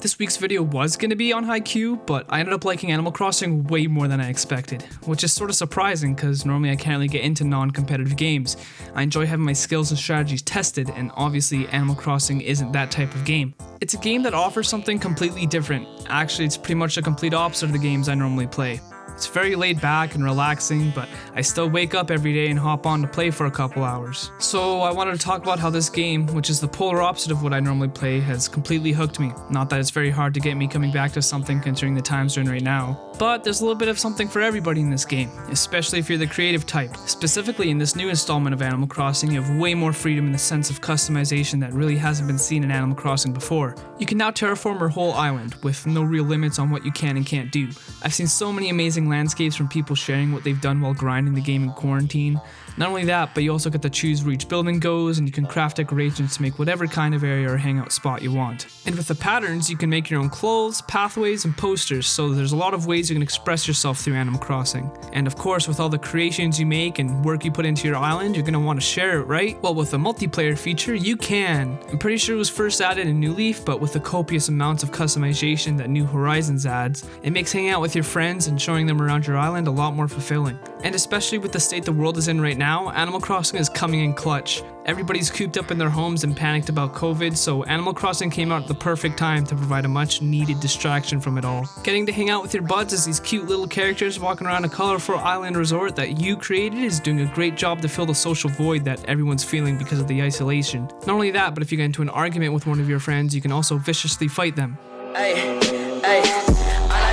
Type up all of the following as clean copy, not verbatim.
This week's video was going to be on Haikyuu, but I ended up liking Animal Crossing way more than I expected, which is sort of surprising because normally I can't really get into non-competitive games. I enjoy having my skills and strategies tested, and obviously Animal Crossing isn't that type of game. It's a game that offers something completely different. Actually, it's pretty much the complete opposite of the games I normally play. It's very laid back and relaxing, but I still wake up every day and hop on to play for a couple hours. So I wanted to talk about how this game, which is the polar opposite of what I normally play, has completely hooked me. Not that it's very hard to get me coming back to something considering the times we're in right now, but there's a little bit of something for everybody in this game, especially if you're the creative type. Specifically in this new installment of Animal Crossing, you have way more freedom in the sense of customization that really hasn't been seen in Animal Crossing before. You can now terraform your whole island with no real limits on what you can and can't do. I've seen so many amazing landscapes from people sharing what they've done while grinding the game in quarantine. Not only that, but you also get to choose where each building goes, and you can craft decorations to make whatever kind of area or hangout spot you want. And with the patterns, you can make your own clothes, pathways, and posters, so there's a lot of ways you can express yourself through Animal Crossing. And of course, with all the creations you make and work you put into your island, you're going to want to share it, right? Well, with the multiplayer feature, you can. I'm pretty sure it was first added in New Leaf, but with the copious amounts of customization that New Horizons adds, it makes hanging out with your friends and showing them around your island a lot more fulfilling. And especially with the state the world is in right now, Animal Crossing is coming in clutch. Everybody's cooped up in their homes and panicked about COVID, so Animal Crossing came out at the perfect time to provide a much needed distraction from it all. Getting to hang out with your buds as these cute little characters walking around a colorful island resort that you created is doing a great job to fill the social void that everyone's feeling because of the isolation. Not only that, but if you get into an argument with one of your friends, you can also viciously fight them. Ay,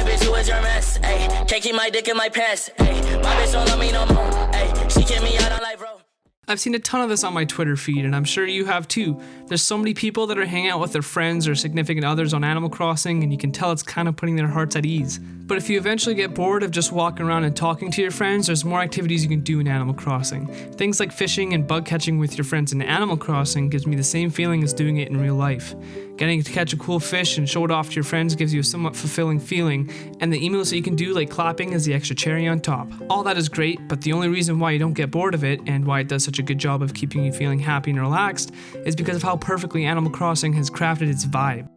bitch, you was your mess. Ay, can't keep my dick in my pants. Ay, my bitch don't love me no more. Ay, she kicked me out on life, bro. I've seen a ton of this on my Twitter feed, and I'm sure you have too. There's so many people that are hanging out with their friends or significant others on Animal Crossing, and you can tell it's kind of putting their hearts at ease. But if you eventually get bored of just walking around and talking to your friends, there's more activities you can do in Animal Crossing. Things like fishing and bug catching with your friends in Animal Crossing gives me the same feeling as doing it in real life. Getting to catch a cool fish and show it off to your friends gives you a somewhat fulfilling feeling, and the emotes that you can do like clapping is the extra cherry on top. All that is great, but the only reason why you don't get bored of it, and why it does such a good job of keeping you feeling happy and relaxed, is because of how perfectly Animal Crossing has crafted its vibe.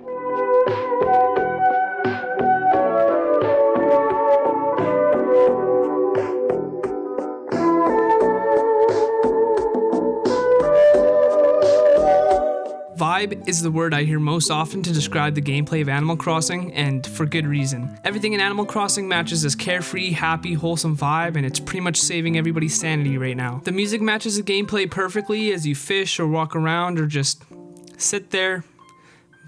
Vibe is the word I hear most often to describe the gameplay of Animal Crossing, and for good reason. Everything in Animal Crossing matches this carefree, happy, wholesome vibe, and it's pretty much saving everybody's sanity right now. The music matches the gameplay perfectly as you fish or walk around or just sit there,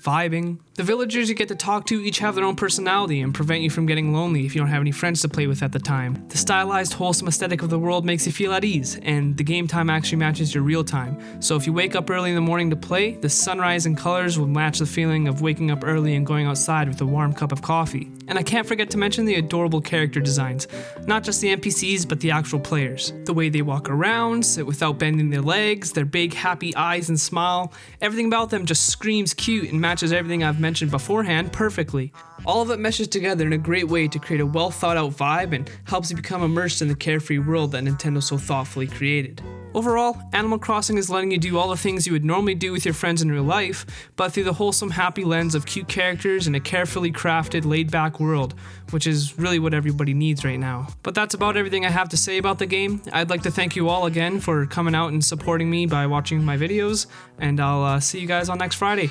vibing. The villagers you get to talk to each have their own personality and prevent you from getting lonely if you don't have any friends to play with at the time. The stylized, wholesome aesthetic of the world makes you feel at ease, and the game time actually matches your real time. So if you wake up early in the morning to play, the sunrise and colors will match the feeling of waking up early and going outside with a warm cup of coffee. And I can't forget to mention the adorable character designs. Not just the NPCs, but the actual players. The way they walk around, sit without bending their legs, their big happy eyes and smile. Everything about them just screams cute and matches everything I've mentioned beforehand perfectly. All of it meshes together in a great way to create a well thought out vibe and helps you become immersed in the carefree world that Nintendo so thoughtfully created. Overall, Animal Crossing is letting you do all the things you would normally do with your friends in real life, but through the wholesome, happy lens of cute characters in a carefully crafted, laid-back world, which is really what everybody needs right now. But that's about everything I have to say about the game. I'd like to thank you all again for coming out and supporting me by watching my videos, and I'll see you guys on next Friday.